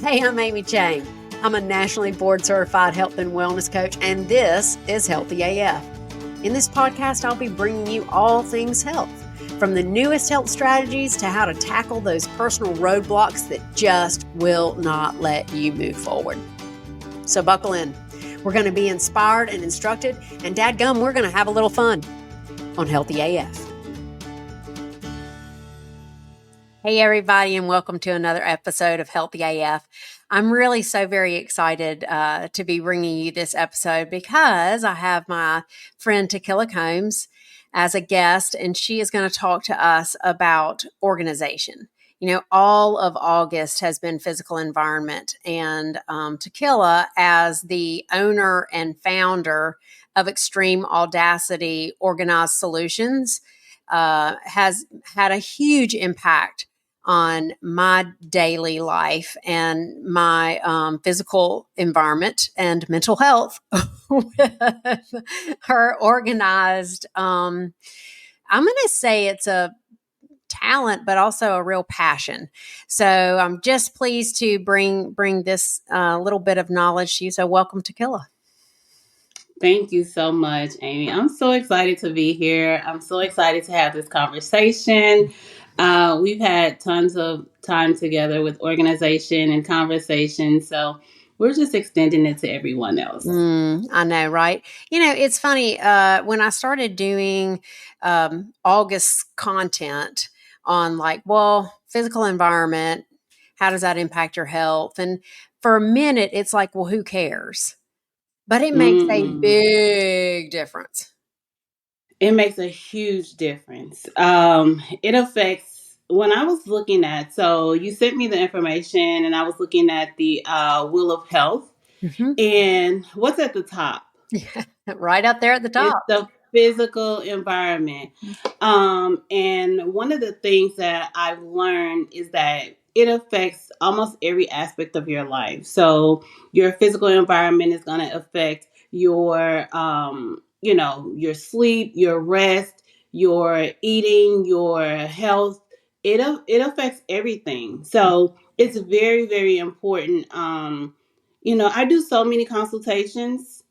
Hey, I'm Amy Chang. I'm a nationally board certified health and wellness coach, and this is Healthy AF. In this podcast, I'll be bringing you all things health, from the newest health strategies to how to tackle those personal roadblocks that just will not let you move forward. So buckle in. We're going to be inspired and instructed, and dadgum, we're going to have a little fun on Healthy AF. Hey, everybody, and welcome to another episode of Healthy AF. I'm really so very excited to be bringing you this episode because I have my friend Takilla Combs as a guest, and she is going to talk to us about organization. You know, all of August has been physical environment, and Takilla, as the owner and founder of Extreme Audacity Organized Solutions, has had a huge impact on my daily life and my physical environment and mental health with her organized, I'm going to say it's a talent, but also a real passion. So I'm just pleased to bring this little bit of knowledge to you. So welcome, Takilla. Thank you so much, Amy. I'm so excited to be here. I'm so excited to have this conversation. We've had tons of time together with organization and conversation. So we're just extending it to everyone else. I know, right? You know, it's funny. When I started doing August content on physical environment, how does that impact your health? And for a minute, it's like, well, who cares? But it makes a big difference. It makes a huge difference. It affects when I was looking at, so you sent me the information and I was looking at the Wheel of Health. Mm-hmm. And what's at the top? Right up there at the top. It's the physical environment. And one of the things that I've learned is that it affects almost every aspect of your life. So your physical environment is going to affect your, your sleep, your rest, your eating, your health. It affects everything. So it's very, very important. I do so many consultations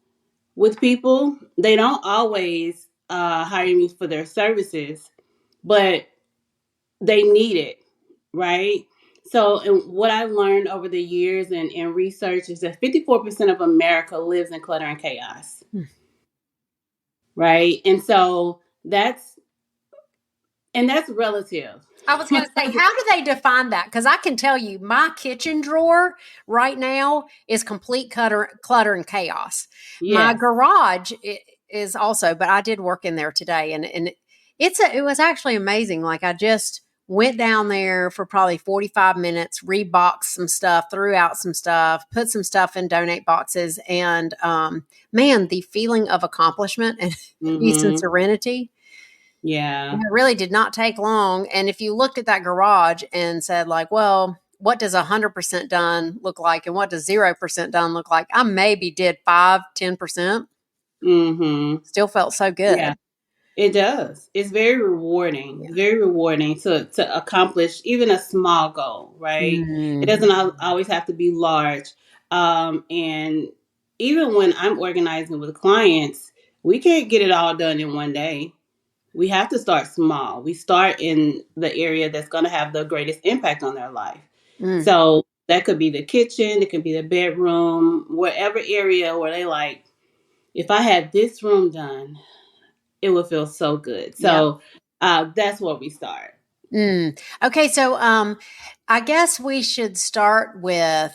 with people. They don't always hire me for their services, but they need it, right? So, and what I learned over the years and in research is that 54% of America lives in clutter and chaos, right? And so that's relative. I was going to say, how do they define that? Because I can tell you, my kitchen drawer right now is complete clutter and chaos. Yes. My garage is also, but I did work in there today, and it was actually amazing. Like, I just went down there for probably 45 minutes, reboxed some stuff, threw out some stuff, put some stuff in donate boxes, and man, the feeling of accomplishment and peace and serenity. Yeah. It really did not take long. And if you looked at that garage and said, like, well, what does 100% done look like? And what does 0% done look like? I maybe did 5-10%. Still felt so good. Yeah, it does. It's very rewarding. Yeah. Very rewarding to accomplish even a small goal, right? It doesn't always have to be large. And even when I'm organizing with clients, we can't get it all done in one day. We have to start small. We start in the area that's going to have the greatest impact on their life. So that could be the kitchen, it could be the bedroom, wherever area where they like, if I had this room done, it would feel so good. So that's where we start. Okay. So I guess we should start with,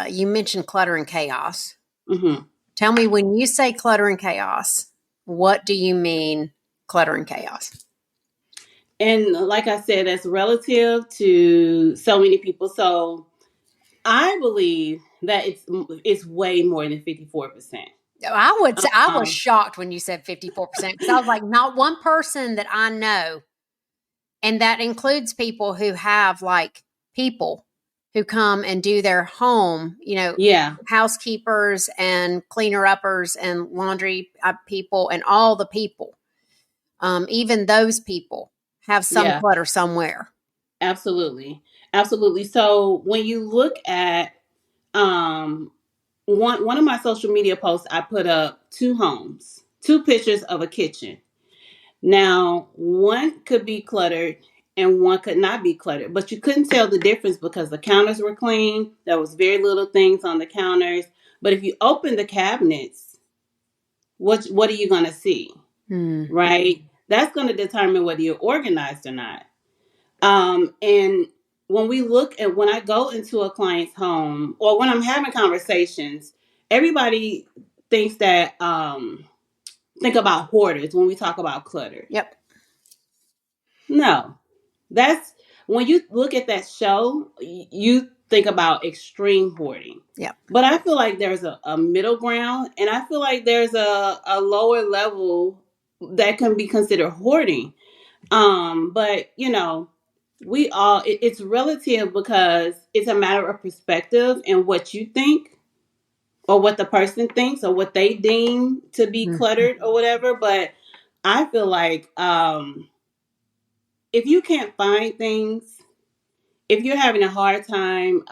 you mentioned clutter and chaos. Mm-hmm. Tell me, when you say clutter and chaos, what do you mean clutter and chaos? And like I said, that's relative to so many people. So I believe that it's way more than 54%. I would say I was shocked when you said 54%, because I was like, not one person that I know, and that includes people who have like people who come and do their home, housekeepers and cleaner uppers and laundry people and all the people. Even those people have some clutter somewhere. Absolutely. Absolutely. So when you look at um, one of my social media posts, I put up two homes, two pictures of a kitchen. Now, one could be cluttered and one could not be cluttered, but you couldn't tell the difference because the counters were clean. There was very little things on the counters. But if you open the cabinets, what are you going to see? Mm. Right? That's going to determine whether you're organized or not. And when I go into a client's home or when I'm having conversations, everybody thinks that think about hoarders when we talk about clutter. Yep. No, that's when you look at that show, you think about extreme hoarding. Yep. But I feel like there's a middle ground, and I feel like there's a lower level that can be considered hoarding. But it's relative because it's a matter of perspective and what you think or what the person thinks or what they deem to be Mm. cluttered or whatever. But I feel like if you can't find things, if you're having a hard time,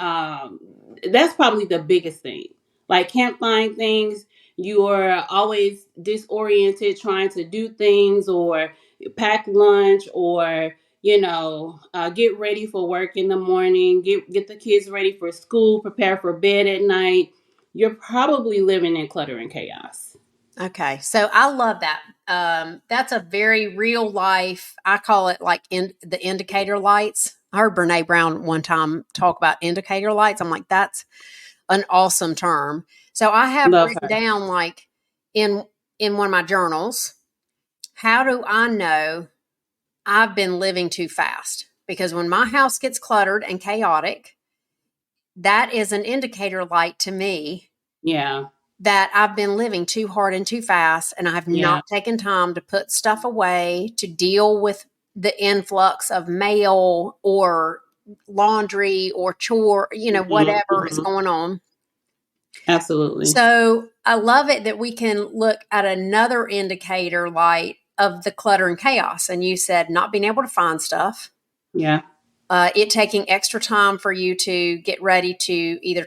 that's probably the biggest thing. Like, can't find things, you're always disoriented trying to do things or pack lunch or get ready for work in the morning, get the kids ready for school, prepare for bed at night. You're probably living in clutter and chaos. Okay, so I love that. That's a very real life. I call it like the indicator lights. I heard Brene Brown one time talk about indicator lights. I'm like, that's an awesome term. So I have Love written her. down like in in one of my journals, how do I know I've been living too fast? Because when my house gets cluttered and chaotic, that is an indicator light to me Yeah. that I've been living too hard and too fast, and I've Yeah. not taken time to put stuff away to deal with the influx of mail or laundry or chore, Hmm. whatever is going on. Absolutely. So I love it that we can look at another indicator light of the clutter and chaos. And you said not being able to find stuff, Yeah. it taking extra time for you to get ready to either your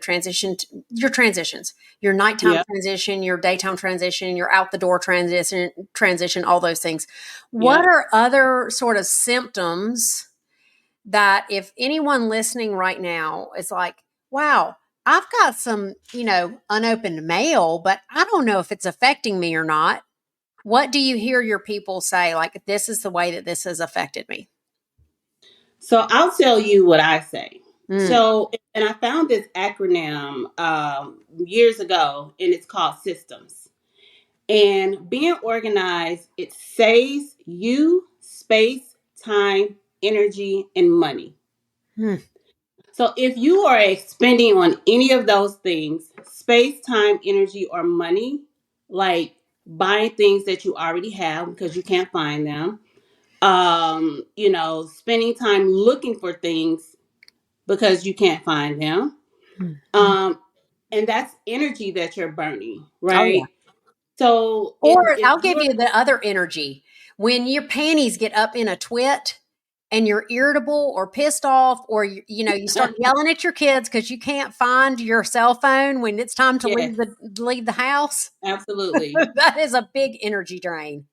transitions, your nighttime Yeah. transition, your daytime transition, your out the door transition, all those things. What Yeah. are other sort of symptoms that if anyone listening right now is like, wow, I've got some, unopened mail, but I don't know if it's affecting me or not. What do you hear your people say? Like, this is the way that this has affected me. So I'll tell you what I say. Mm. So, and I found this acronym years ago, and it's called systems. And being organized, it saves you space, time, energy, and money. Mm. So if you are expending on any of those things, space, time, energy, or money, like buying things that you already have because you can't find them, spending time looking for things because you can't find them. Mm. Um, and that's energy that you're burning, Oh, yeah. right? So Or if I'll give you're you the other energy. When your panties get up in a twit and you're irritable or pissed off, or you start yelling at your kids because you can't find your cell phone when it's time to yes, leave the house, absolutely. that is a big energy drain.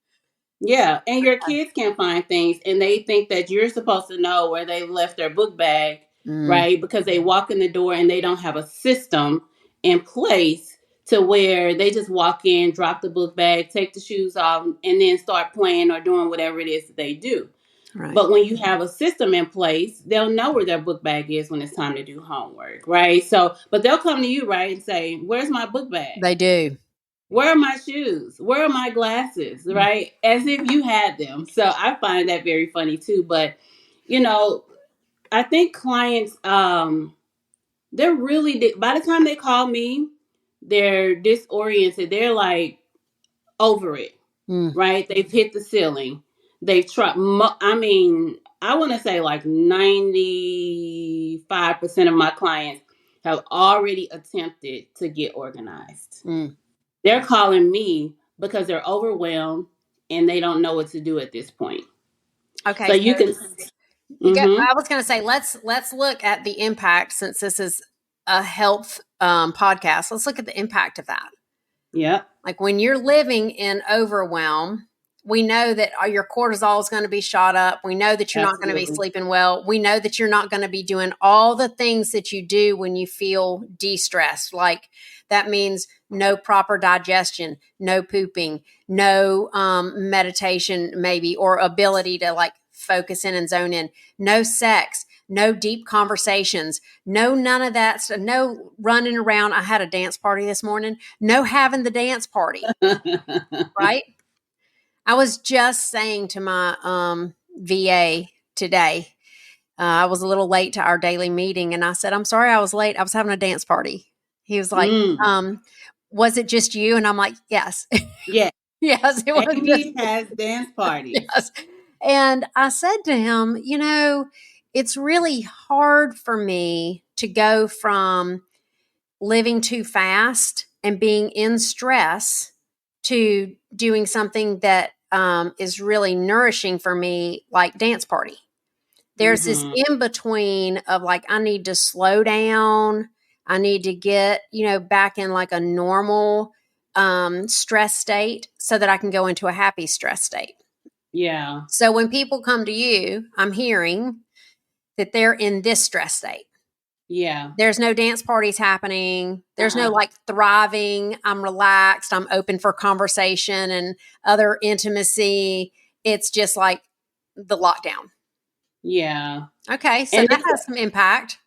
Yeah, and your kids can find things and they think that you're supposed to know where they left their book bag, Mm, right? Because they walk in the door and they don't have a system in place to where they just walk in, drop the book bag, take the shoes off, and then start playing or doing whatever it is that they do. right. But when you have a system in place, they'll know where their book bag is when it's time to do homework, right? So, but they'll come to you, right, and say, "Where's my book bag? They do. Where are my shoes? Where are my glasses?" Mm, Right? As if you had them. So I find that very funny too. But you know, I think clients, they're really by the time they call me, they're disoriented. They're like over it, mm. right? They've hit the ceiling. They've tried. I mean, I want to say like 95% of my clients have already attempted to get organized. Mm. They're calling me because they're overwhelmed and they don't know what to do at this point. Okay, So so you can, I mm-hmm, was going to say let's look at the impact since this is a health podcast, let's look at the impact of that. Yep. Like when you're living in overwhelm, we know that your cortisol is going to be shot up. We know that you're not going to be Absolutely. sleeping well. We know that you're not going to be doing all the things that you do when you feel de-stressed. Like that means no proper digestion, no pooping, no meditation, maybe, or ability to like focus in and zone in, no sex, no deep conversations, no none of that stuff, no running around. I had a dance party this morning, no having the dance party, right? I was just saying to my VA today, I was a little late to our daily meeting, and I said, I'm sorry I was late. I was having a dance party. He was like, Mm. was it just you? And I'm like, yes. Yeah. Yes, it was just Amy has dance parties. yes. And I said to him, it's really hard for me to go from living too fast and being in stress to doing something that is really nourishing for me, like dance party. There's this Mm-hmm. in between of like, I need to slow down. I need to get, back in like a normal stress state so that I can go into a happy stress state. Yeah. So when people come to you, I'm hearing that they're in this stress state. Yeah. There's no dance parties happening. There's no Uh-uh. like thriving. I'm relaxed. I'm open for conversation and other intimacy. It's just like the lockdown. Yeah. Okay. So And that it's has some impact.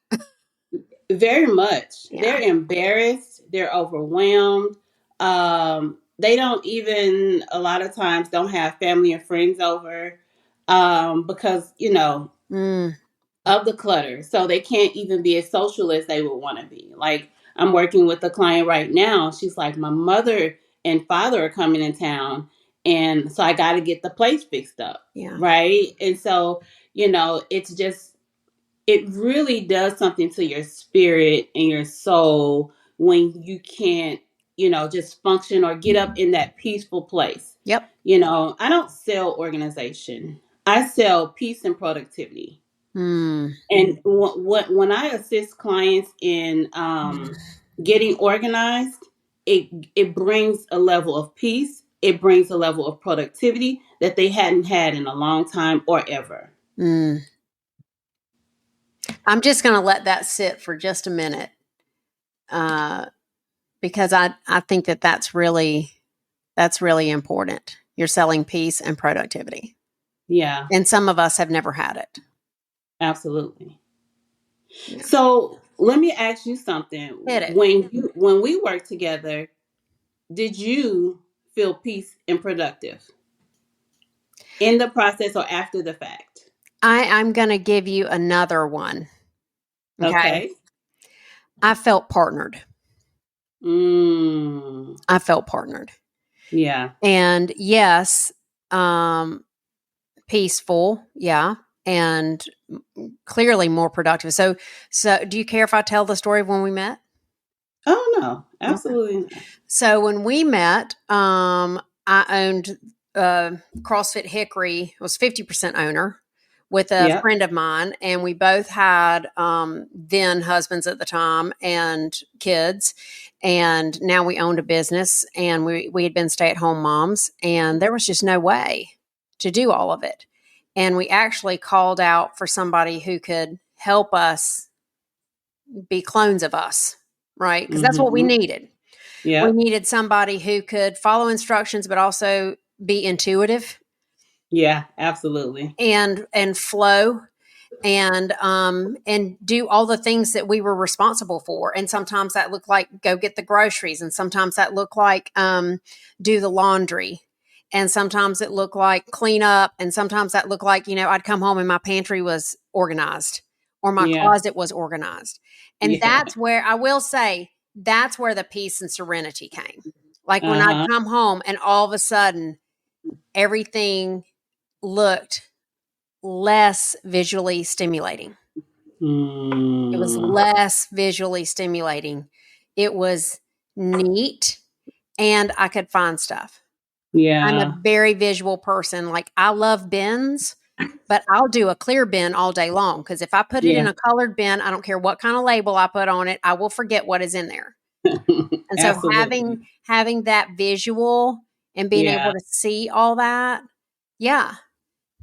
very much. Yeah. They're embarrassed. They're overwhelmed. They don't even a lot of times don't have family and friends over because Mm, of the clutter. So they can't even be as social as they would want to be. Like I'm working with a client right now. She's like, my mother and father are coming in town. And so I got to get the place fixed up. yeah. Right. And so, it's just, it really does something to your spirit and your soul when you can't, just function or get up in that peaceful place. Yep. I don't sell organization. I sell peace and productivity. Mm, And when I assist clients in getting organized, it brings a level of peace. It brings a level of productivity that they hadn't had in a long time or ever. mm. I'm just going to let that sit for just a minute uh, because I think that that's really important. You're selling peace and productivity. Yeah, And some of us have never had it. absolutely. Yeah. So let me ask you something. Hit it. When we worked together, did you feel peace and productive in the process or after the fact? I'm going to give you another one. Okay. Okay. I felt partnered. Mm, I felt partnered. yeah. And yes, peaceful. Yeah. And clearly more productive. So do you care if I tell the story of when we met? Oh no, Okay. absolutely not. So when we met, I owned CrossFit Hickory. I was 50% owner with a Yep. friend of mine, and we both had then husbands at the time and kids. And now we owned a business, and we had been stay at home moms, and there was just no way to do all of it. And we actually called out for somebody who could help us be clones of us, right? Because that's what we Mm-hmm. needed. We Yep. needed somebody who could follow instructions, but also be intuitive Yeah, absolutely. and flow and do all the things that we were responsible for. And sometimes that looked like go get the groceries, and sometimes that looked like do the laundry, and sometimes it looked like clean up, and sometimes that looked like I'd come home and my pantry was organized or my Yeah. closet was organized. And Yeah. that's where I will say that's where the peace and serenity came. Like when I'd Uh-huh. come home and all of a sudden everything looked less visually stimulating. It was Mm. less visually stimulating. It was neat and I could find stuff. I'm a Yeah. very visual person. Like I love bins. but I'll do a clear bin all day long because if I put it in Yeah. a colored bin, I don't care what kind of label I put on it, I will forget what is in there. And so Absolutely. having that visual and being able Yeah. to see all that, yeah.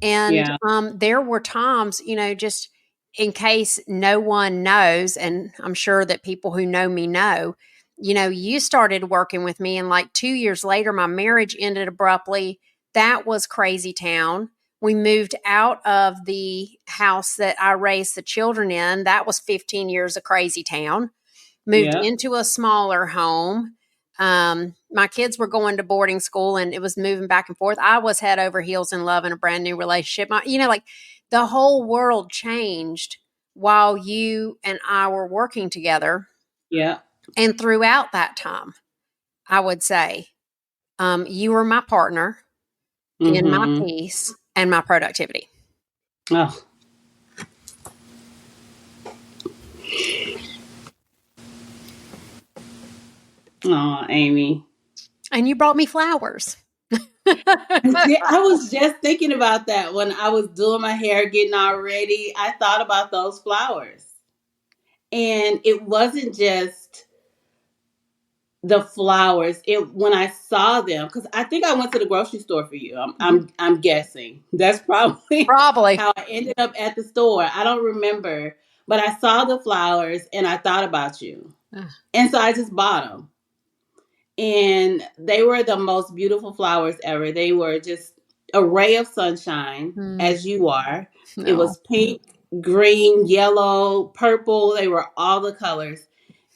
And Yeah. there were times, just in case no one knows, and I'm sure that people who know me know, you started working with me, and like 2 years later, my marriage ended abruptly. That was crazy town. We moved out of the house that I raised the children in. That was 15 years of crazy town. Moved Yeah. into a smaller home. My kids were going to boarding school and it was moving back and forth. I was head over heels in love in a brand new relationship. Like the whole world changed while you and I were working together. Yeah. And throughout that time, I would say, you were my partner in my Mm-hmm. peace and my productivity. Oh, oh, Amy. And you brought me flowers. I was just thinking about that when I was doing my hair, getting all ready. I thought about those flowers. And it wasn't just the flowers. It when I saw them, because I think I went to the grocery store for you. Mhm. I'm guessing. That's probably Probably. how I ended up at the store. I don't remember. But I saw the flowers and I thought about you. And so I just bought them. And they were the most beautiful flowers ever. They were just a ray of sunshine, Mm, as you are. It no. was pink, green, yellow, purple. They were all the colors.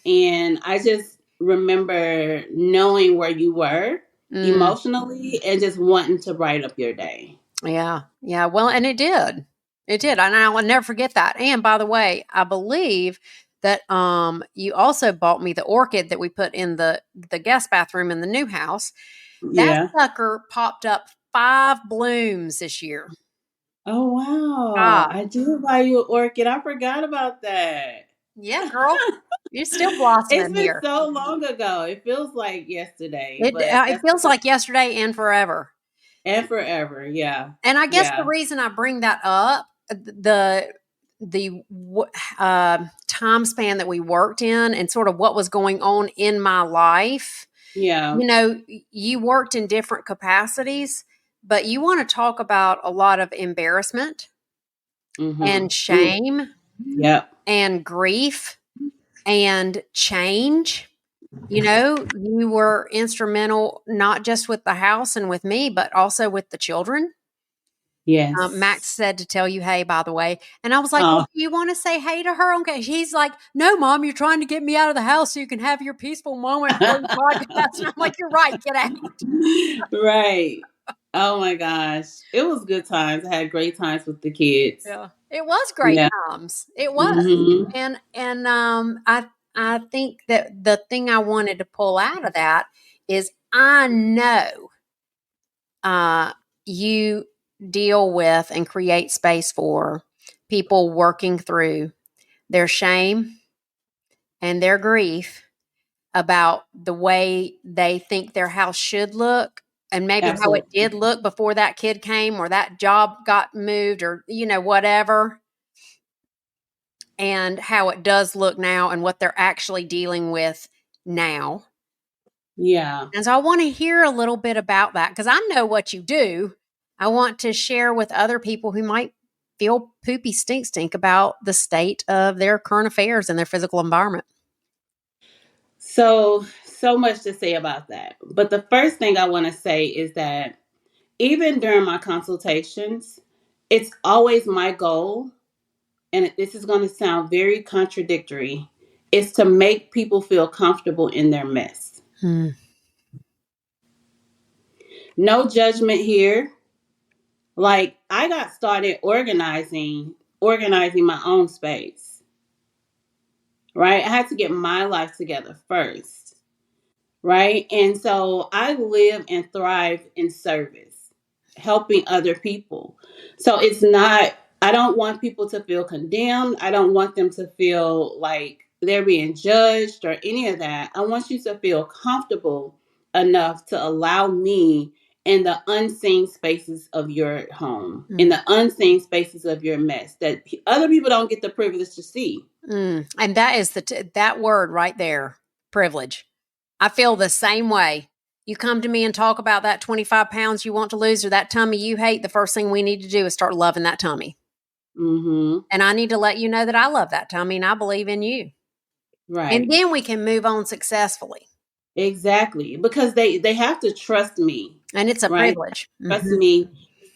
And I just remember knowing where you were Mm. emotionally and just wanting to brighten up your day. Yeah. Yeah. Well, and it did. It did. And I'll never forget that. And by the way, I believe that you also bought me the orchid that we put in the guest bathroom in the new house. That Yeah. sucker popped up 5 blooms this year. Oh, wow. 5. I did buy you an orchid. I forgot about that. Yeah, girl. You're still It's blossoming been here. so long ago. It feels like yesterday, but It that's feels like yesterday and forever. and forever. Yeah. And I guess the Yeah. reason I bring that up, the time span that we worked in, and sort of what was going on in my life. Yeah. You worked in different capacities, but you want to talk about a lot of embarrassment Mm-hmm. and Ooh. shame Yep. and grief and change. You were instrumental not just with the house and with me, but also with the children. Max Yes. said to tell you, hey, by the way. And I was like, well, Oh. do you want to say hey to her? Okay. He's like, no, mom, you're trying to get me out of the house so you can have your peaceful moment before the podcast. And I'm like, you're right. Get out. Right. Oh my gosh. It was good times. I had great times with the kids. Yeah. It was great Yeah. times. It was. Mm-hmm. And I think that the thing I wanted to pull out of that is I know you deal with and create space for people working through their shame and their grief about the way they think their house should look and maybe how it Absolutely. did look before that kid came or that job got moved or whatever, and how it does look now and what they're actually dealing with now. Yeah. And so I want to hear a little bit about that because I know what you do. I want to share with other people who might feel poopy stink about the state of their current affairs and their physical environment. So much to say about that. But the first thing I want to say is that even during my consultations, it's always my goal, and this is going to sound very contradictory, is to make people feel comfortable in their mess. Hmm. No judgment here. Like I got started organizing my own space. Right? I had to get my life together first. Right? And so I live and thrive in service, helping other people. So it's not, I don't want people to feel condemned. I don't want them to feel like they're being judged or any of that. I want you to feel comfortable enough to allow me in the unseen spaces of your home, in Mm. the unseen spaces of your mess that other people don't get the privilege to see. And that is that word right there, privilege. I feel the same way. You come to me and talk about that 25 pounds you want to lose or that tummy you hate, the first thing we need to do is start loving that tummy. Mm-hmm. And I need to let you know that I love that tummy and I believe in you. And Right. then we can move on successfully. Exactly. Because they have to trust me, And it's a right? privilege. Trust Mm-hmm. me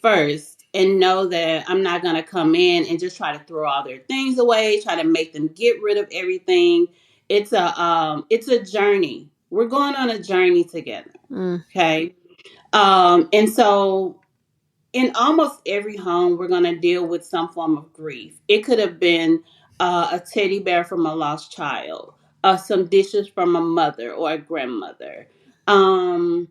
first and know that I'm not gonna come in and just try to throw all their things away, try to make them get rid of everything. It's a journey. We're going on a journey together. Mm. Okay. And so in almost every home, we're going to deal with some form of grief. It could have been a teddy bear from a lost child, some dishes from a mother or a grandmother, um,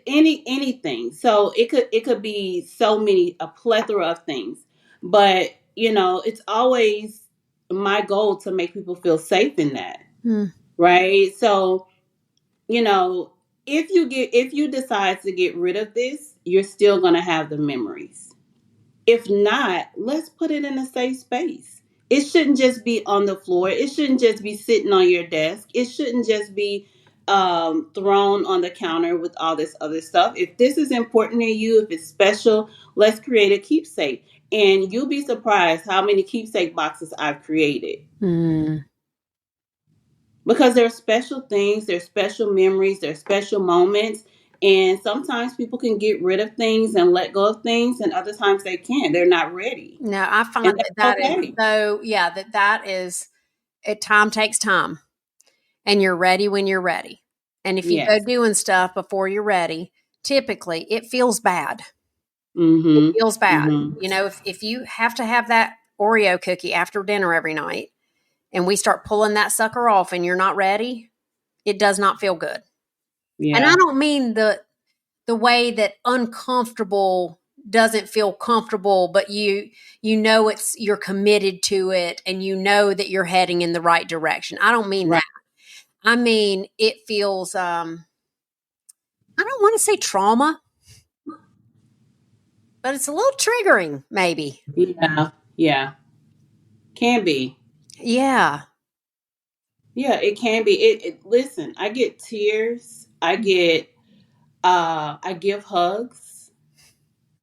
anything. So it could be so many, a plethora of things. But it's always my goal to make people feel safe in that, Mm. right? So you know, if you decide to get rid of this, you're still going to have the memories. If not, let's put it in a safe space. It shouldn't just be on the floor. It shouldn't just be sitting on your desk. It shouldn't just be thrown on the counter with all this other stuff. If this is important to you, if it's special, let's create a keepsake. And you'll be surprised how many keepsake boxes I've created. Mm. Because there are special things, there's special memories, there's special moments. And sometimes people can get rid of things and let go of things, and other times they can't. They're not ready. No, I find And that that's that is okay. so, yeah, that is, it time takes time and you're ready when you're ready. And if you go Yes. doing stuff before you're ready, typically it feels bad. It Mm-hmm. feels bad. Mm-hmm. If you have to have that Oreo cookie after dinner every night and we start pulling that sucker off and you're not ready, it does not feel good. And I Yeah. don't mean the way that uncomfortable doesn't feel comfortable, but you know you're committed to it and you know that you're heading in the right direction. I don't mean that. Right. I mean it feels I don't want to say trauma, but it's a little triggering maybe. Yeah. Yeah. Can be. Yeah. Yeah, it can be. Listen, I get tears. I give hugs.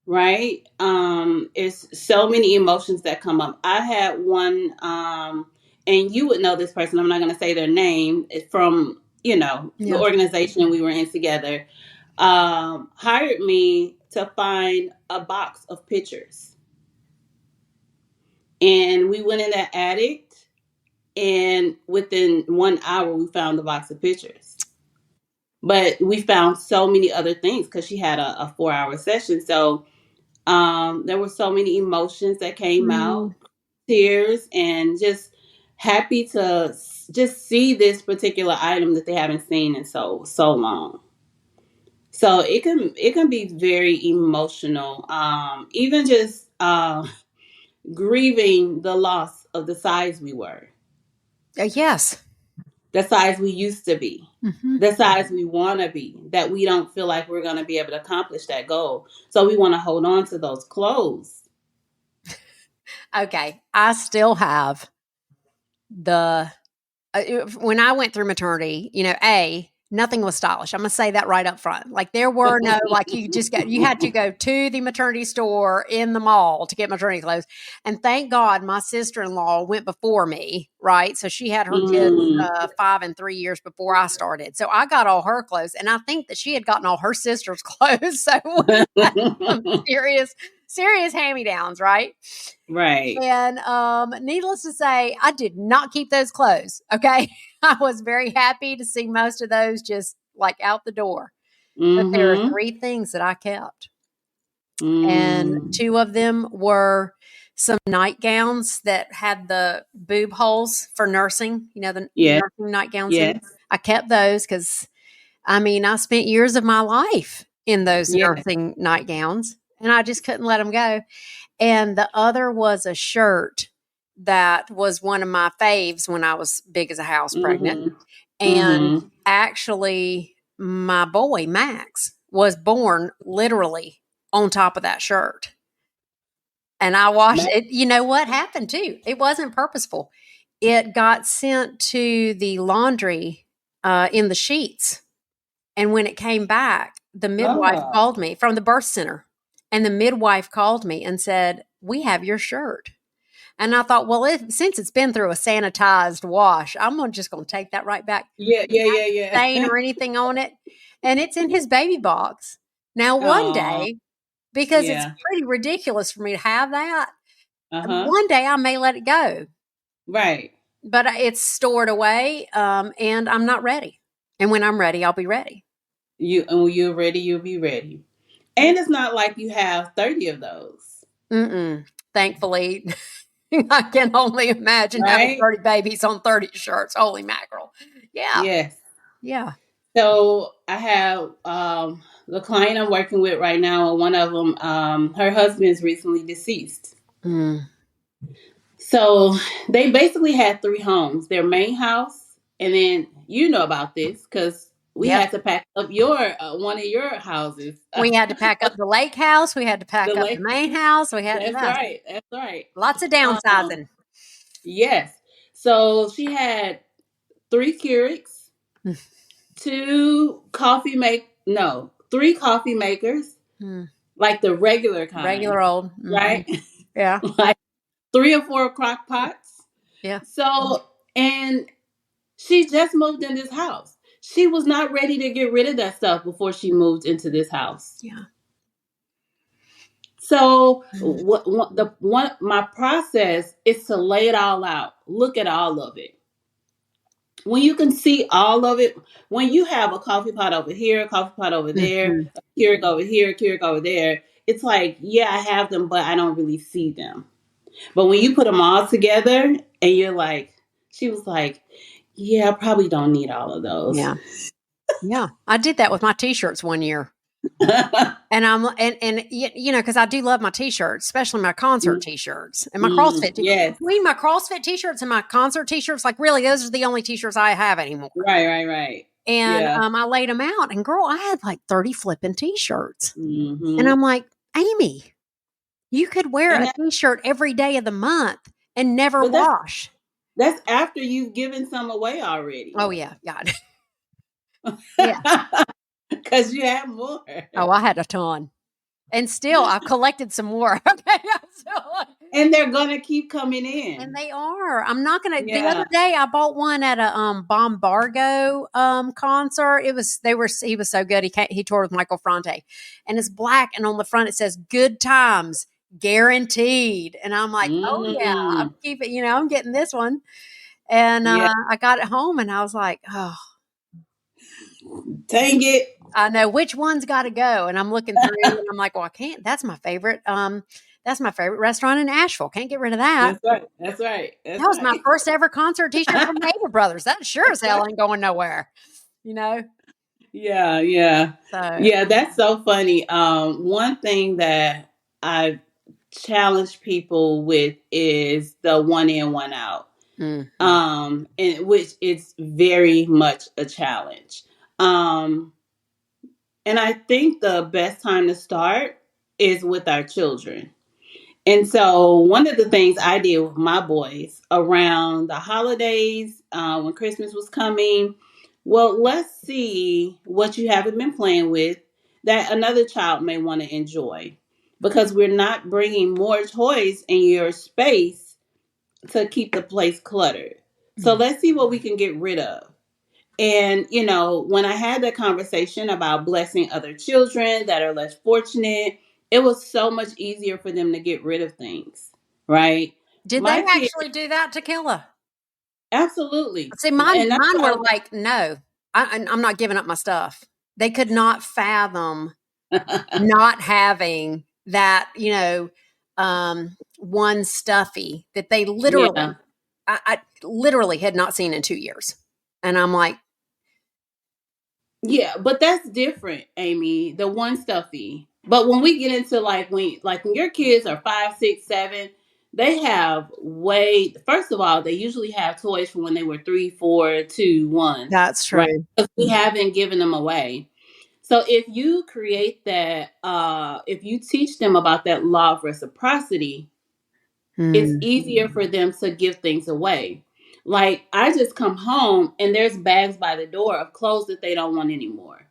Right. It's so many emotions that come up. I had one, and you would know this person, I'm not going to say their name. It's from the Yeah. organization we were in together. Hired me to find a box of pictures, and we went in that attic, and within 1 hour we found the box of pictures. But we found so many other things because she had a 4-hour session. So there were so many emotions that came Mm. out, tears, and just happy to just see this particular item that they haven't seen in so long. So it can be very emotional. Even just grieving the loss of the size we were, Yes. the size we used to be, Hmm. the size we want to be, that we don't feel like we're going to be able to accomplish that goal. So we want to hold on to those clothes. Okay. I still have the when I went through maternity, nothing was stylish. I'm gonna say that right up front. Like there were no like you had to go to the maternity store in the mall to get maternity clothes. And thank God my sister-in-law went before me, right? So she had her kids Mm. 5 and 3 years before I started. So I got all her clothes, and I think that she had gotten all her sister's clothes. So we had some serious hand-me-downs, right? Right. And needless to say, I did not keep those clothes. Okay. I was very happy to see most of those just like out the door. But there are Mm-hmm. three things that I kept. And Mm. two of them were some nightgowns that had the boob holes for nursing, the Yes. nursing nightgowns in. Yes. I kept those because, I mean, I spent years of my life in those Yes. nursing nightgowns and I just couldn't let them go. And the other was a shirt that was one of my faves when I was big as a house pregnant. Mm-hmm. And Mm-hmm. actually, my boy, Max, was born literally on top of that shirt. And I washed it. You know what happened too? It wasn't purposeful. It got sent to the laundry in the sheets. And when it came back, the midwife Oh, called me from the birth center. And the midwife called me and said, "We have your shirt." And I thought, well, since it's been through a sanitized wash, just going to take that right back. yeah, yeah, yeah, Stain yeah. or anything on it. And it's in his baby box. Now, one Oh, day, because it's yeah. pretty ridiculous for me to have that, Uh-huh. one day I may let it go, Right. but it's stored away, and I'm not ready. And when I'm ready, I'll be ready. And when you're ready, you'll be ready. Yeah. And it's not like you have 30 of those. Mm-mm. Thankfully, I can only imagine having Right? 30 babies on 30 shirts. Holy mackerel. Yeah. Yes. Yeah. So I have the client I'm working with right now, and one of them, her husband's recently deceased. Mm. So they basically had three homes: their main house, and then you know about this because we Yep. had to pack up your one of your houses, We had to pack up the lake house. We had to the pack up the lake. main house. We had That's yeah, right. That's right. lots of Um, downsizing. yes. So she had three Keurigs, three coffee makers, Mm. like the regular kind, Regular old. Hmm. right? Yeah. Like three or four crock pots. Yeah. So, and she just moved in this house. She was not ready to get rid of that stuff before she moved into this house. Yeah. So, Mm. my process is to lay it all out, look at all of it. When you can see all of it, when you have a coffee pot over here, a coffee pot over there, Mhm. a Keurig over here, a Keurig over there, it's like, yeah, I have them, but I don't really see them. But when you put them all together and you're like, she was like, yeah, I probably don't need all of those. Yeah. Yeah. I did that with my t-shirts one year. And because I do love my t-shirts, especially my concert t-shirts and my CrossFit. Yes. Between my CrossFit t-shirts and my concert t-shirts, like really, those are the only t-shirts I have anymore. Right, right, right. And Yeah. I laid them out, and girl, I had like 30 flipping t-shirts. And Hmm. I'm like, Amy, you could wear And a that, t-shirt every day of the month and never but wash. that's after you've given some away already. Oh yeah, God, yeah. Because you have more. Oh, I had a ton, and still I've collected some more. Okay, I'm still like, And they're gonna keep coming and in. they are. I'm not gonna. The other Yeah. day, I bought one at a Bombargo concert. He was so good. He toured with Michael Fronte, and it's black, and on the front it says "Good Times Guaranteed." And I'm like, oh yeah, I'm Mm. keeping. I'm getting this one. And Yeah. I got it home, and I was like, oh, Dang it. I know which one's got to go. And I'm looking through, and I'm like, well, I can't. That's my favorite. That's my favorite restaurant in Asheville. Can't get rid of that. That's right. That's right. That That's was my right. first ever concert T-shirt from Neighbor Brothers. That sure as That's hell right. ain't going nowhere, you know. Yeah, yeah. So, Yeah, that's so funny. One thing that I challenge people with is the one in, one out. mhm. And which is very much a challenge. Um, and I think the best time to start is with our children. And so, one of the things I did with my boys around the holidays, when Christmas was coming, well, let's see what you haven't been playing with that another child may want to enjoy. Because we're not bringing more toys in your space to keep the place cluttered. So, Mm. let's see what we can get rid of. And, when I had that conversation about blessing other children that are less fortunate, it was so much easier for them to get rid of things, right? Did they My kids, actually do that, Takilla? absolutely. See, And that's mine were why like, no, I'm not giving up my stuff. They could not fathom not having that, one stuffy that they yeah. literally, I literally had not seen in 2 years. And I'm like, Yeah, but that's different, Amy. The one stuffy. But when we get into like when your kids are 5, 6, 7, they have way. First of all, they usually have toys from when they were 3, 4, 2, 1, that's right? true. 'Cause we haven't given them away. So if you create that, if you teach them about that law of reciprocity, it's Mm, easier for them to give things away. Like I just come home and there's bags by the door of clothes that they don't want anymore,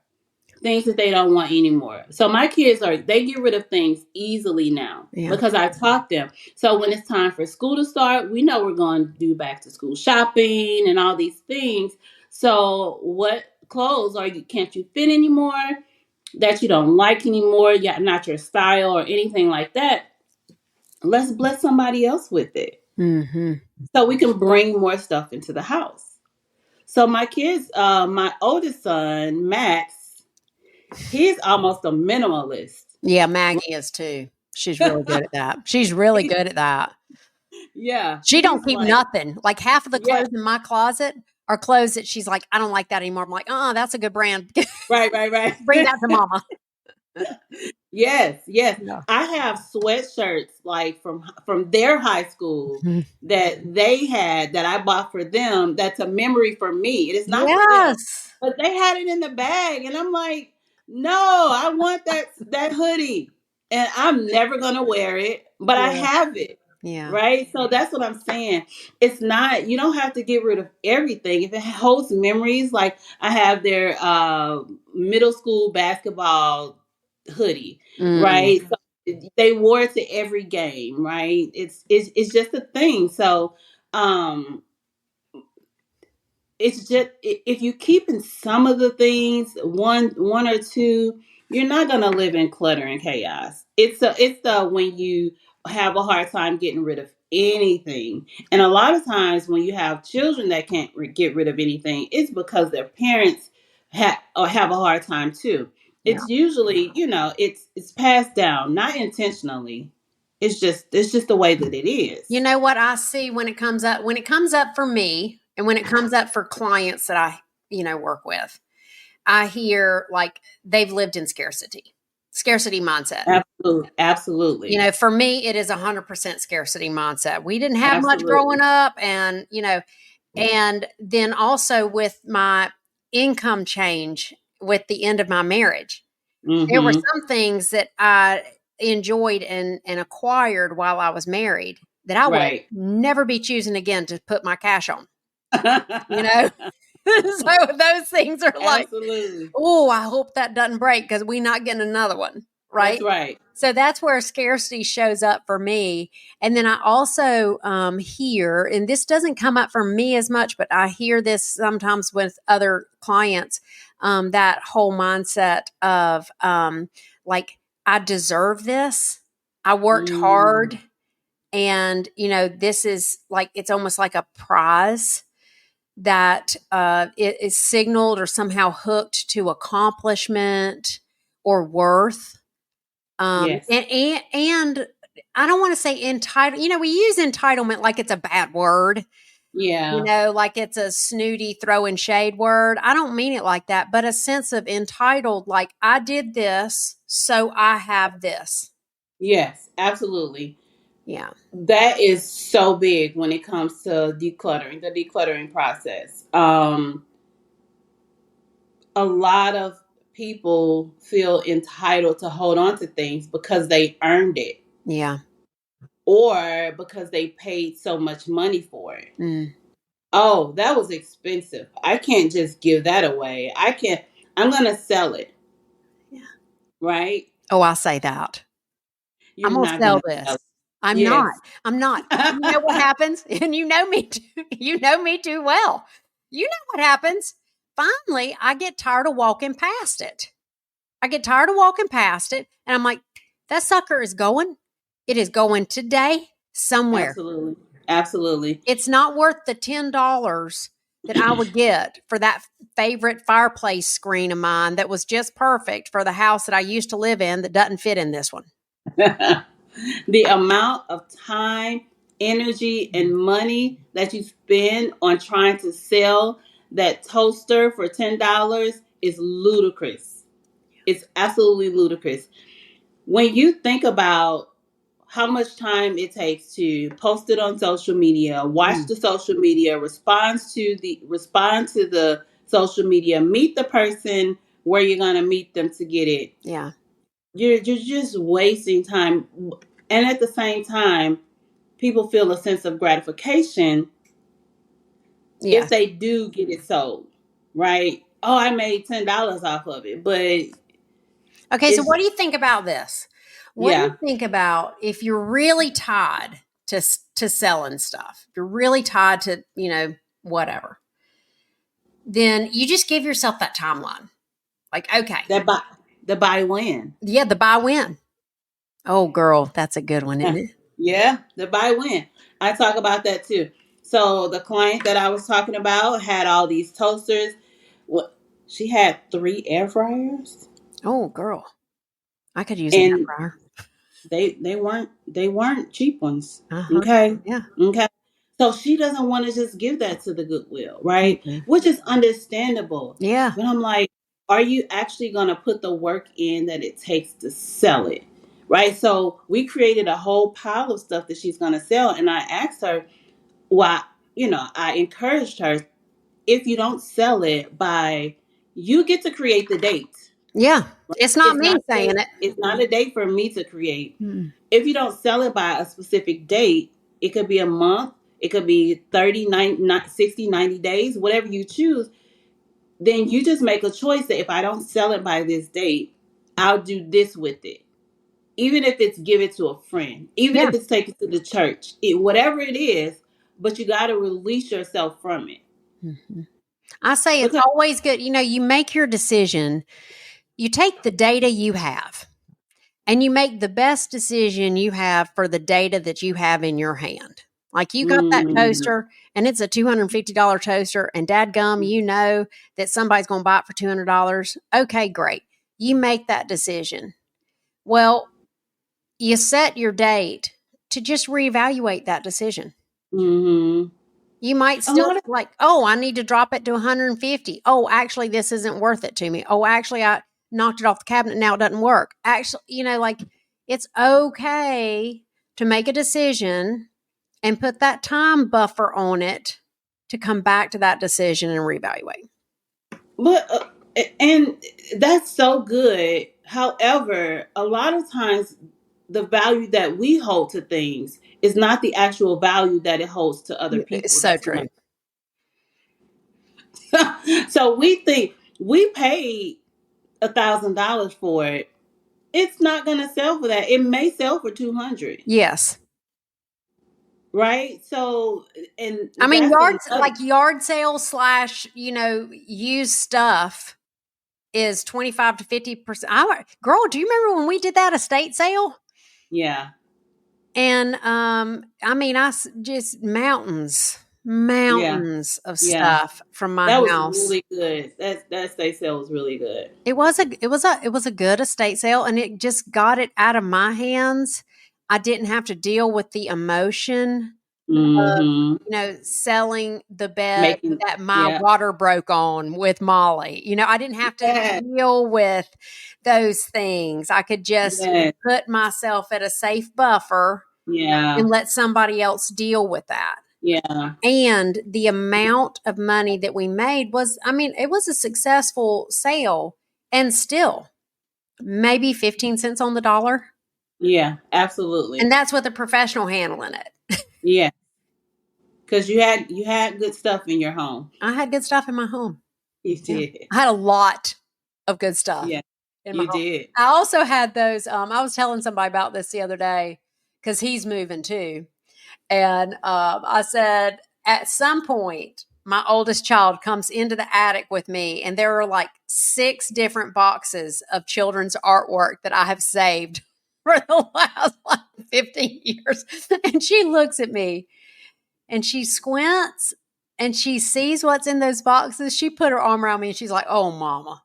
things that they don't want anymore. So my kids they get rid of things easily now yeah. because I taught them. So when it's time for school to start, we know we're going to do back to school shopping and all these things. So what clothes are you can't you fit anymore, that you don't like anymore, yeah, not your style or anything like that? Let's bless somebody else with it Hmm. so we can bring more stuff into the house. So my kids, my oldest son, Max, he's almost a minimalist. Yeah, Maggie is too. She's really good at that. She's really He- good at that. yeah, She don't he's keep like, nothing. Like half of the yeah, clothes in my closet are clothes that she's like, I don't like that anymore. I'm like, oh, that's a good brand. right, right, Bring right. that to mama. Yes, yes. Yeah. I have sweatshirts like from their high school Mhm. that they had that I bought for them. That's a memory for me. It is not for them, Yes. but they had it in the bag, and I'm like, no, I want that hoodie, and I'm never gonna wear it, but I Yeah. have it. Yeah. Right, so that's what I'm saying. It's not, you don't have to get rid of everything if it holds memories. Like I have their middle school basketball hoodie, Mm. right? So they wore it to every game, right? It's just a thing. So um it's just if you keep in some of the things, one or two, you're not gonna live in clutter and chaos. It's the when you have a hard time getting rid of anything, and a lot of times when you have children that can't get rid of anything, it's because their parents have a hard time too. Yeah. It's usually, it's passed down, not intentionally. It's just the way that it You is. know what I see when it comes up for me and when it comes up for clients that I, work with, I hear like they've lived in scarcity mindset. Absolutely, absolutely, For me, it is 100% scarcity mindset. We didn't have much growing absolutely. up. And then also with my income change with the end of my marriage, there were Mm-hmm. some things that I enjoyed and acquired while I was married that I would Right. never be choosing again to put my cash on, you know? So those things are like, Absolutely. oh, I hope that doesn't break because we're not getting another one, That's right? right. So that's where scarcity shows up for me. And then I also hear, and this doesn't come up for me as much, but I hear this sometimes with other clients, that whole mindset of like, I deserve this. I worked Mm, hard. And, this is like, it's almost like a prize that it is signaled or somehow hooked to accomplishment or worth. yes. And I don't want to say entitled. We use entitlement like it's a bad word. Yeah. Like it's a snooty throwing shade word. I don't mean it like that, but a sense of entitled, like I did this, so I have this. Yes. Absolutely. Yeah, That is so big when it comes to the decluttering process. A lot of people feel entitled to hold on to things because they earned it yeah, or because they paid so much money for it. mm, Oh, that was expensive. I can't just give that away. I'm going to sell it, yeah. right? Oh, I say that. You're I'm gonna not going sell to sell this. it. I'm not. Yes. I'm not. You know what happens? And you know me too. You know me too well. You know what happens? Finally, I get tired of walking past it. I get tired of walking past it, and I'm like, that sucker is going. It is going today somewhere. Absolutely. Absolutely. It's not worth the $10 that I would get for that favorite fireplace screen of mine that was just perfect for the house that I used to live in that doesn't fit in this one. The amount of time, energy, and money that you spend on trying to sell that toaster for $10 is ludicrous. It's absolutely ludicrous. When you think about how much time it takes to post it on social media, watch Mm, the social media, respond to the social media, meet the person where you're going to meet them to get it. Yeah. You're just wasting time. And at the same time, people feel a sense of gratification Yeah. if they do get it sold, right? Oh, I made $10 off of it, but Okay, so it's what do you think about this? What do you yeah, think about if you're really tied to selling stuff? If you're really tied to, whatever. Then you just give yourself that timeline. Like, okay, that buy the buy win. yeah, the buy win. Oh, girl, that's a good one, isn't Yeah, it? yeah, the buy win. I talk about that too. So the client that I was talking about had all these toasters. What she had 3 air fryers, Oh, girl, I could use an air and fryer. they weren't cheap ones. Uh-huh. Okay. Yeah. Okay. So she doesn't want to just give that to the Goodwill, right? Mhm. Which is understandable. Yeah. But I'm like, are you actually going to put the work in that it takes to sell it? Right? So we created a whole pile of stuff that she's going to sell. And I asked her why, I encouraged her, if you don't sell it by, you get to create the date. Yeah. Right? It's not It's me not a saying date. it. It's not a date for me to create. Mm. If you don't sell it by a specific date, it could be a month, it could be 30, 90, 60, 90 days, whatever you choose. Then you just make a choice that if I don't sell it by this date, I'll do this with it. Even if it's give it to a friend, even Yeah. if it's take it to the church, whatever it is, but you got to release yourself from it. Mhm. I say it's Because, always good. You make your decision. You take the data you have and you make the best decision you have for the data that you have in your hand. Like you got that mm, toaster and it's a $250 toaster, and dadgum, you know that somebody's going to buy it for $200. Okay, great. You make that decision. Well, you set your date to just reevaluate that decision. mm, You might a still lot of, like, oh, I need to drop it to 150. Oh, actually, this isn't worth it to me. Oh, actually, I knocked it off the cabinet. Now it doesn't work. Actually, like it's okay to make a decision and put that time buffer on it to come back to that decision and reevaluate. but and that's so good. However, a lot of times the value that we hold to things is not the actual value that it holds to other It's people so that's going true. to. So we think we paid $1,000 for it. It's not going to sell for that. It may sell for 200, Yes. right? So, and I mean, that's another. yard sales slash, used stuff is 25 to 50%. Girl, do you remember when we did that estate sale? Yeah, And I mean, just mountains, yeah, mountains of yeah. stuff from my That was house. really good. That state sale was really good. It was a good estate sale, and it just got it out of my hands. I didn't have to deal with the emotion of, Mm-hmm. selling the bed Making, that my yeah, water broke on with Molly. I didn't have to yeah, deal with those things. I could just yeah, put myself at a safe buffer yeah, and let somebody else deal with that. yeah, And the amount of money that we made was, I mean, it was a successful sale, and still maybe 15 cents on the dollar. yeah, And absolutely. that's with a professional handling it. Yeah, because you had good stuff in your home. I had good stuff in my home. You Yeah. did. I had a lot of good stuff Yeah, in my you home. did. I also had those, I was telling somebody about this the other day because he's moving too. And I said, at some point, my oldest child comes into the attic with me, and there are like 6 different boxes of children's artwork that I have saved for the last like 15 years. And she looks at me and she squints and she sees what's in those boxes. She put her arm around me and she's like, oh, mama.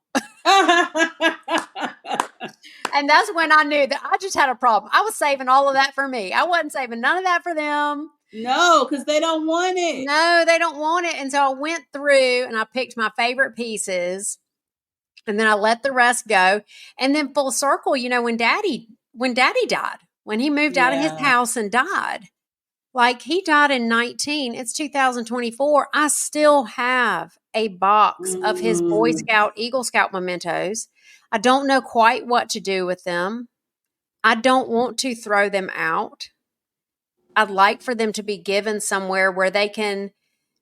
And that's when I knew that I just had a problem. I was saving all of that for me. I wasn't saving none of that for them. No, because they don't want it. No, they don't want it. And so I went through and I picked my favorite pieces, and then I let the rest go. And then full circle, when daddy died, when he moved out of his Yeah, house and died, Like he died in 19, it's 2024. I still have a box of his Boy Mm, Scout, Eagle Scout mementos. I don't know quite what to do with them. I don't want to throw them out. I'd like for them to be given somewhere where they can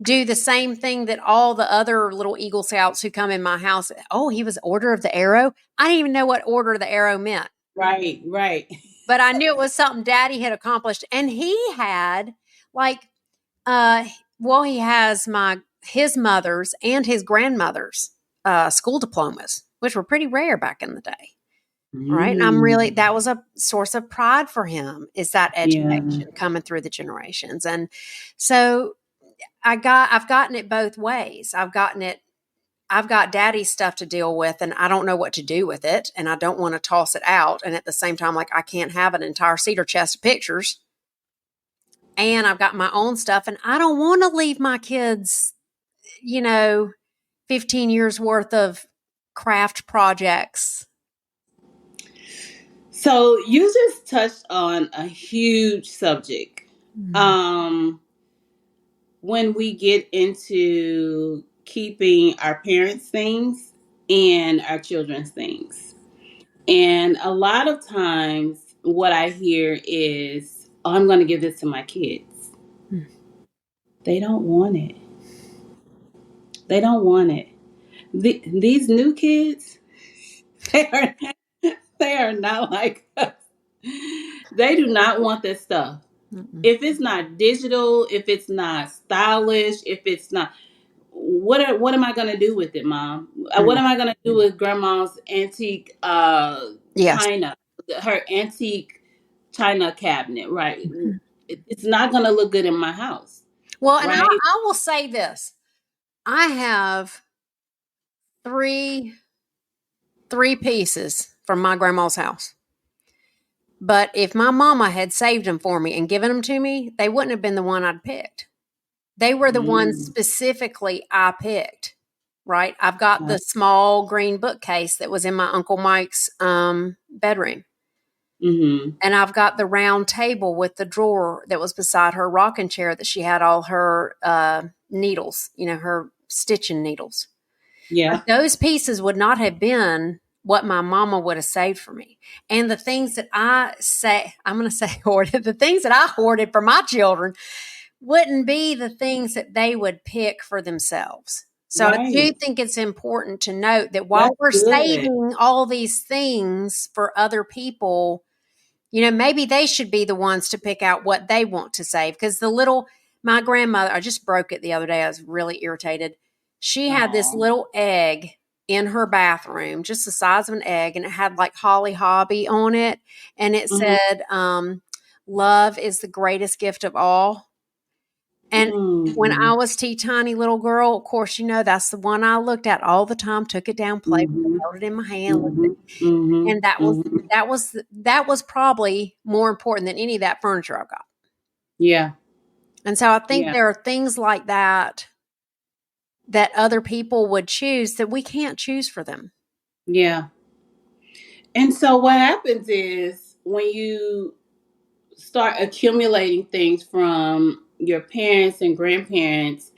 do the same thing that all the other little Eagle Scouts who come in my house. Oh, he was Order of the Arrow. I didn't even know what Order of the Arrow meant, right, right. but I knew it was something Daddy had accomplished. And he had like, uh, well, he has his mother's and his grandmother's school diplomas, which were pretty rare back in the day. Right. And that Mm, was a source of pride for him, is that yeah. education coming through the generations. And so I've gotten it both ways. I've got daddy's stuff to deal with and I don't know what to do with it. And I don't want to toss it out. And at the same time, like I can't have an entire cedar chest of pictures. And I've got my own stuff and I don't want to leave my kids, you know, 15 years worth of craft projects. So you just touched on a huge subject. Mm. Um, when we get into keeping our parents' things and our children's things. And a lot of times, what I hear is, oh, I'm going to give this to my kids. Mm. They don't want it. They don't want it. These new kids, they are, they are not like us. They do not want this stuff. Mm-mm. If it's not digital, if it's not stylish, if it's not, what am I gonna do with it, Mom? What Mm. am I gonna do with Grandma's antique Yes. china, her antique china cabinet? Right, Mhm. it's not gonna look good in my house, Well, and right? I will say this. I have three three pieces from my grandma's house. But if my mama had saved them for me and given them to me, they wouldn't have been the one I'd picked. They were the ones Mm, specifically I picked. Right? I've got yeah. the small green bookcase that was in my Uncle Mike's bedroom. Mm-hmm. And I've got the round table with the drawer that was beside her rocking chair that she had all her needles, her stitching needles. But Yeah. those pieces would not have been what my mama would have saved for me. And the things that I'm going to say hoarded, the things that I hoarded for my children wouldn't be the things that they would pick for themselves. So I do Right. think it's important to note that while That's we're good. saving all these things for other people, maybe they should be the ones to pick out what they want to save. Because my grandmother, I just broke it the other day. I was really irritated. She had this Oh. little egg in her bathroom, just the size of an egg, and it had like Holly Hobby on it. And it Mm-hmm. said, love is the greatest gift of all. And when I Mm-hmm. was tiny little girl, of course, that's the one I looked at all the time, took it down, played with it, Mm-hmm. held it in my hand, Mm-hmm. Mm-hmm. and Mm-hmm. that was probably more important than any of that furniture I've got. Yeah. And so I think Yeah. there are things like that that other people would choose that we can't choose for them. Yeah. And so what happens is when you start accumulating things from your parents and grandparents,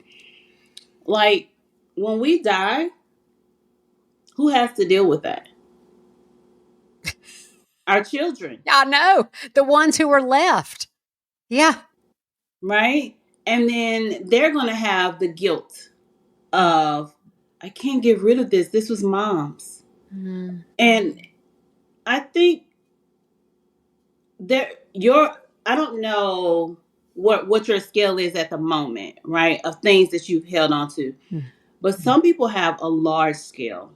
like when we die, who has to deal with that? Our children, I know, the ones who were left. Yeah. right? And then they're going to have the guilt of, I can't get rid of this. This was mom's. Mm, And I think there, your, I don't know what your scale is at the moment, right? Of things that you've held on to. mm, But some people have a large scale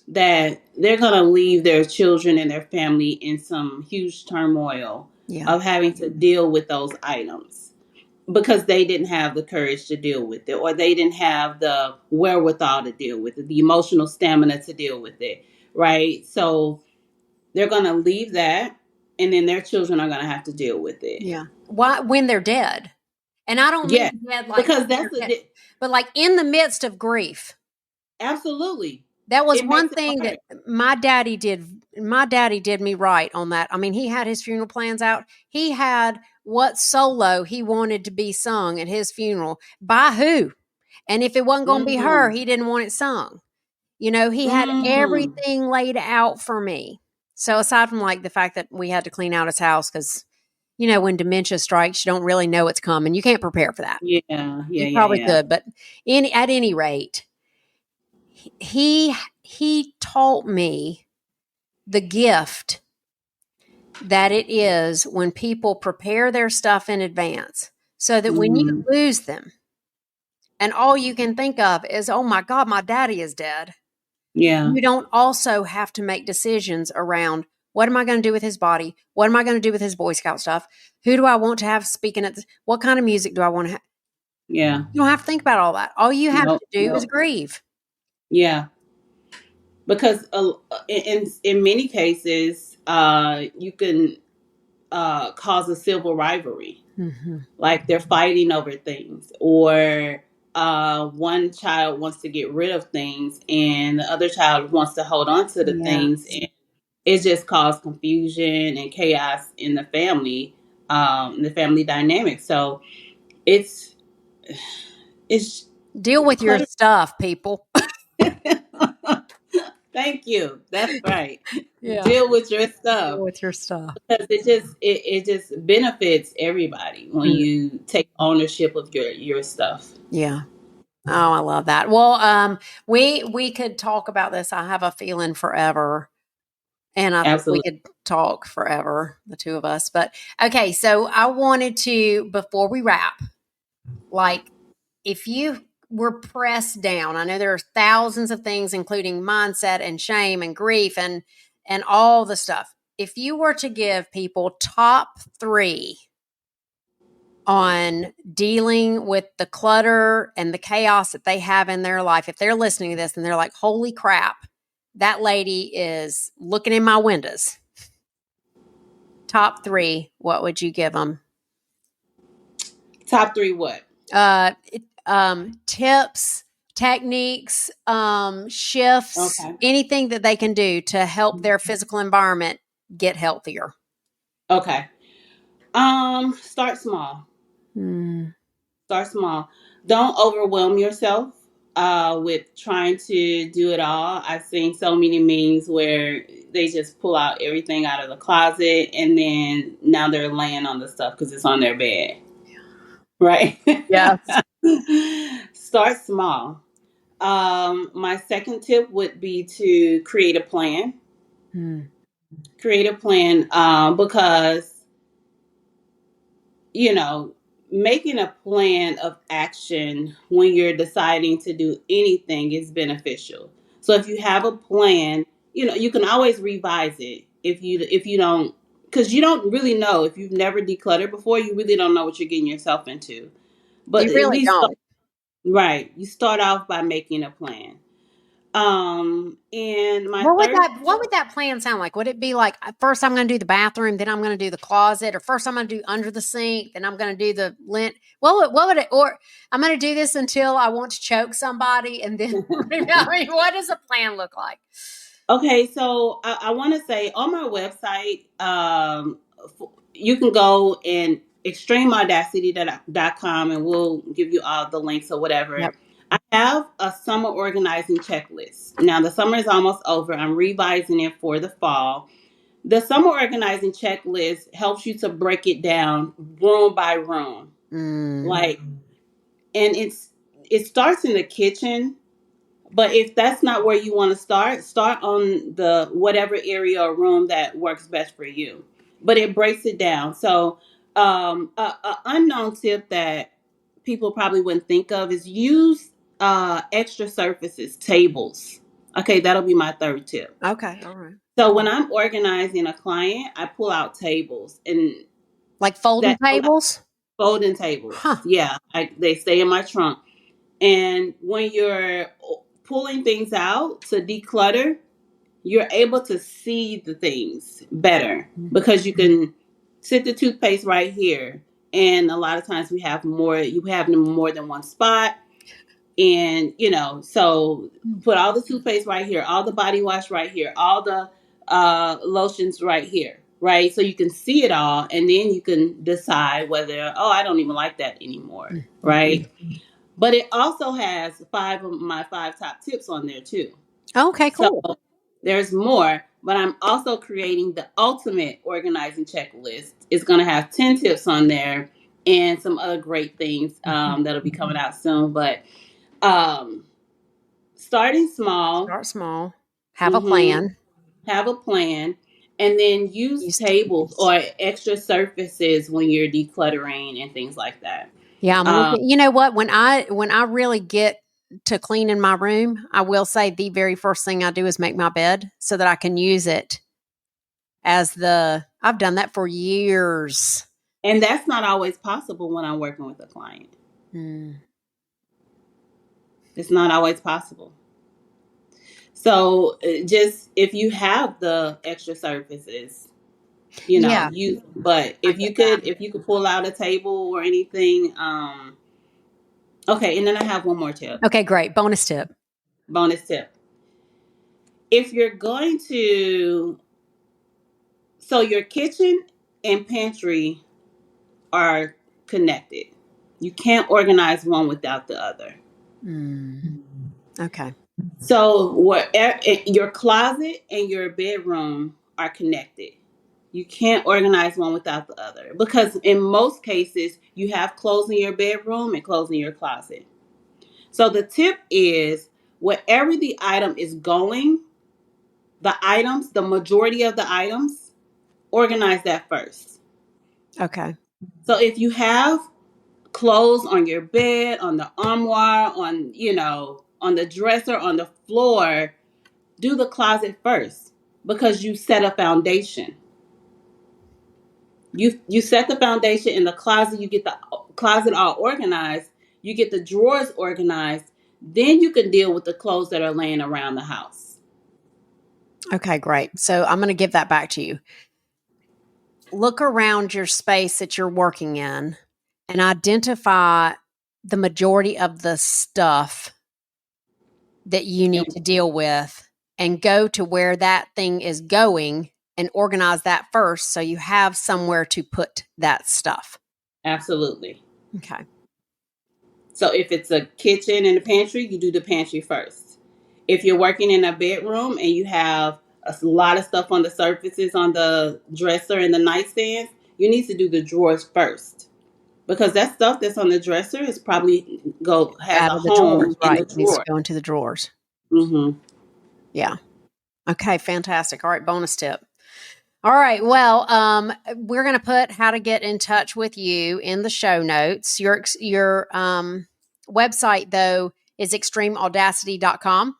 that they're going to leave their children and their family in some huge turmoil yeah. of having to deal with those items because they didn't have the courage to deal with it, or they didn't have the wherewithal to deal with it, the emotional stamina to deal with it, right? So they're going to leave that, and then their children are going to have to deal with it. Yeah. Why when they're dead? And I don't mean Yeah, dead like because they're that's dead, but like in the midst of grief. absolutely, That was it makes one it thing that hard. my daddy did. My daddy did me right on that. I mean, he had his funeral plans out. He had what solo he wanted to be sung at his funeral by who. And if it wasn't going to be her, Mm-hmm. he didn't want it sung. He had Mm-hmm. everything laid out for me. So aside from like the fact that we had to clean out his house because, when dementia strikes, you don't really know it's coming. You can't prepare for that. Yeah, yeah, You yeah, probably yeah. could, but at any rate, he taught me the gift that it is when people prepare their stuff in advance so that when you Mm-hmm. lose them and all you can think of is, oh my God, my daddy is dead, Yeah, you don't also have to make decisions around what am I going to do with his body? What am I going to do with his Boy Scout stuff? Who do I want to have speaking at this? What kind of music do I want to have? yeah. You don't have to think about all that. All you have Nope, to do is nope. grieve. Yeah, because in many cases, you can cause a civil rivalry, Mhm. like they're fighting over things, or one child wants to get rid of things, and the other child wants to hold on to the Yeah. things, and it just caused confusion and chaos in the family dynamic. So it's it's Deal with your clutter. stuff, people. Thank you. That's right. Yeah. Deal with your Deal stuff, with your stuff. because it just benefits everybody when Mm, you take ownership of your stuff. yeah. Oh, I love that. Well, we could talk about this. I have a feeling forever, and I think we Absolutely. could talk forever, the two of us. But okay, so I wanted to before we wrap, like if you were pressed down, I know there are thousands of things, including mindset and shame and grief and all the stuff. If you were to give people top three on dealing with the clutter and the chaos that they have in their life, if they're listening to this and they're like, holy crap, that lady is looking in my windows. Top three, what would you give them? Top three what? Tips, techniques, shifts, Okay. anything that they can do to help their physical environment get healthier. Okay. Start small. Mm, Start small. Don't overwhelm yourself with trying to do it all. I've seen so many memes where they just pull out everything out of the closet, and then now they're laying on the stuff because it's on their bed. Right? yes. Start small. My second tip would be to create a plan. Mm, Create a plan, because you know, making a plan of action when you're deciding to do anything is beneficial. So if you have a plan, you can always revise it if you don't, because you don't really know. If you've never decluttered before, you really don't know what you're getting yourself into. But you at really least don't. right, you start off by making a plan. And my What would third that plan sound like? Would it be like first I'm going to do the bathroom, then I'm going to do the closet, or first I'm going to do under the sink, then I'm going to do the lint? What would it? Or I'm going to do this until I want to choke somebody, and then I mean, what does a plan look like? Okay, so I want to say on my website, you can go and extremeaudacity.com, and we'll give you all the links or whatever. Yep. I have a summer organizing checklist. Now, the summer is almost over. I'm revising it for the fall. The summer organizing checklist helps you to break it down room by room. Mm, Like, and it starts in the kitchen, but if that's not where you want to start on the whatever area or room that works best for you. But it breaks it down. So, a unknown tip that people probably wouldn't think of is use extra surfaces, tables. Okay, that'll be my third tip. okay. All right. So when I'm organizing a client, I pull out tables, and Like folding that tables? folding tables. Huh. Yeah, they stay in my trunk. And when you're pulling things out to declutter, you're able to see the things better because you can sit the toothpaste right here. And a lot of times you have them more than one spot. And, so put all the toothpaste right here, all the body wash right here, all the lotions right here. right? So you can see it all, and then you can decide whether, oh, I don't even like that anymore, right? But it also has 5 top tips on there too. Okay, So cool. there's more, but I'm also creating the ultimate organizing checklist. It's going to have 10 tips on there and some other great things that'll be coming out soon. But um, starting small, Start small. Have a mm-hmm, plan. have a plan, and then use Use tables tools. or extra surfaces when you're decluttering and things like that. Yeah, I'm Um, looking. You know what? When I really get to cleaning my room, I will say the very first thing I do is make my bed so that I can use it as the. I've done that for years. and that's not always possible when I'm working with a client. Mm. It's not always possible. So just if you have the extra surfaces, Yeah, use. But I get that. if you could pull out a table or anything, okay. And then I have one more tip, Okay, great. Bonus tip. bonus tip. If you're going to, so your kitchen and pantry are connected. You can't organize one without the other. Mm. Okay. So your closet and your bedroom are connected. You can't organize one without the other because in most cases you have clothes in your bedroom and clothes in your closet. So the tip is wherever the item is going, the majority of the items, organize that first. Okay. So if you have clothes on your bed, on the armoire, on the dresser, on the floor, do the closet first because you set a foundation. You set the foundation in the closet, you get the closet all organized, you get the drawers organized, then you can deal with the clothes that are laying around the house. Okay, great. So I'm going to give that back to you. Look around your space that you're working in and identify the majority of the stuff that you need to deal with and go to where that thing is going and organize that first so you have somewhere to put that stuff. Absolutely. Okay. So if it's a kitchen and a pantry, you do the pantry first. If you're working in a bedroom and you have a lot of stuff on the surfaces on the dresser and the nightstands, you need to do the drawers first. Because that stuff that's on the dresser is probably has Out a of the drawers, home in right. the It needs to drawer. go into the drawers. Mm-hmm. Yeah. Okay, fantastic. All right, bonus tip. All right. Well, we're going to put how to get in touch with you in the show notes. Your website though is extremeaudacity.com.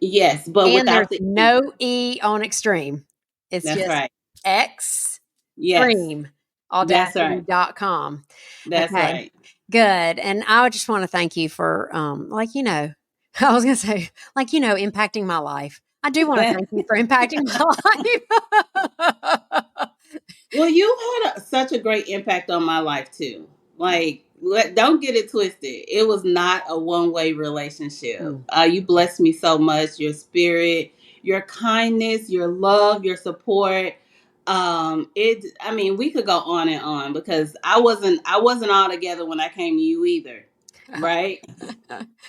Yes, but And without there's the E. no E on extreme. It's That's just right. Yes, that's right. extremeaudacity.com. That's Okay. right. Good. And I just want to thank you for I was gonna say, impacting my life. I do want to thank you for impacting my life. Well, you had such a great impact on my life too. Like, don't get it twisted. It was not a one-way relationship. Mm. You blessed me so much. Your spirit, your kindness, your love, your support. It. I mean, we could go on and on because I wasn't all together when I came to you either. Right.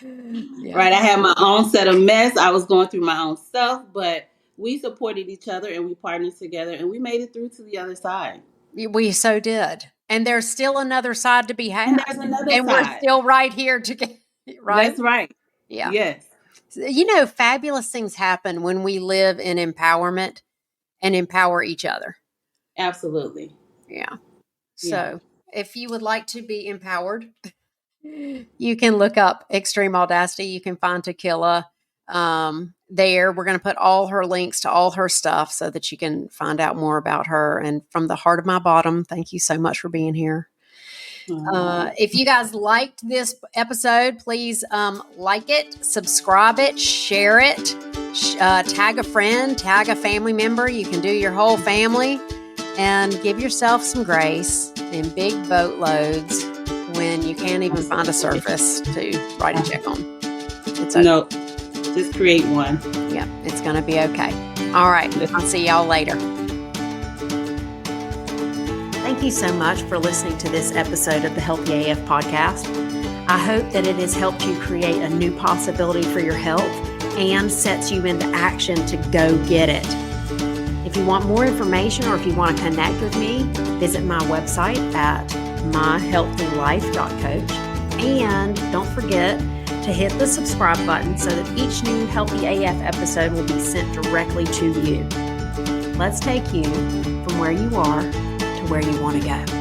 Yeah. Right. I had my own set of mess. I was going through my own stuff, but we supported each other and we partnered together and we made it through to the other side. We so did. And there's still another side to be And had. there's another And we're side. still right here together, right? That's right. Yeah. Yes. Fabulous things happen when we live in empowerment and empower each other. Absolutely. Yeah. Yeah. So if you would like to be empowered, you can look up Extreme Audacity. You can find Takilla there. We're going to put all her links to all her stuff so that you can find out more about her. And from the heart of my bottom, thank you so much for being here. If you guys liked this episode, please like it, subscribe it, share it, tag a friend, tag a family member. You can do your whole family and give yourself some grace in big boatloads when you can't even find a surface to write a check on. It's okay. No, just create one. Yeah, it's going to be okay. All right. I'll see y'all later. Thank you so much for listening to this episode of the Healthy AF podcast. I hope that it has helped you create a new possibility for your health and sets you into action to go get it. If you want more information or if you want to connect with me, visit my website at myhealthylife.coach. And don't forget to hit the subscribe button so that each new Healthy AF episode will be sent directly to you. Let's take you from where you are to where you want to go.